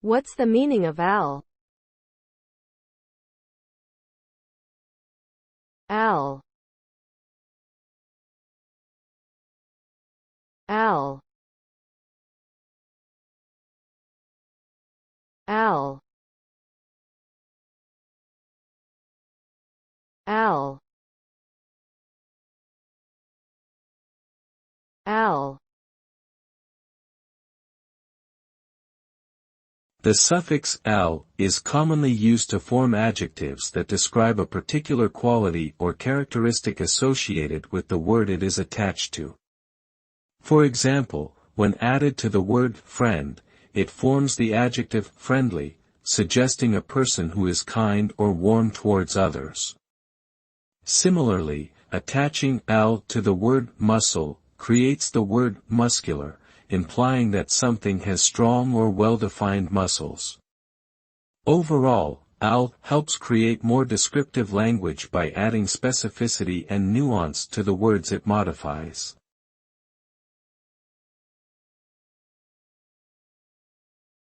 What's the meaning of al? Al. Al. Al. Al. Al. The suffix al is commonly used to form adjectives that describe a particular quality or characteristic associated with the word it is attached to. For example, when added to the word friend, it forms the adjective friendly, suggesting a person who is kind or warm towards others. Similarly, attaching al to the word muscle creates the word muscular, implying that something has strong or well-defined muscles. Overall, al helps create more descriptive language by adding specificity and nuance to the words it modifies.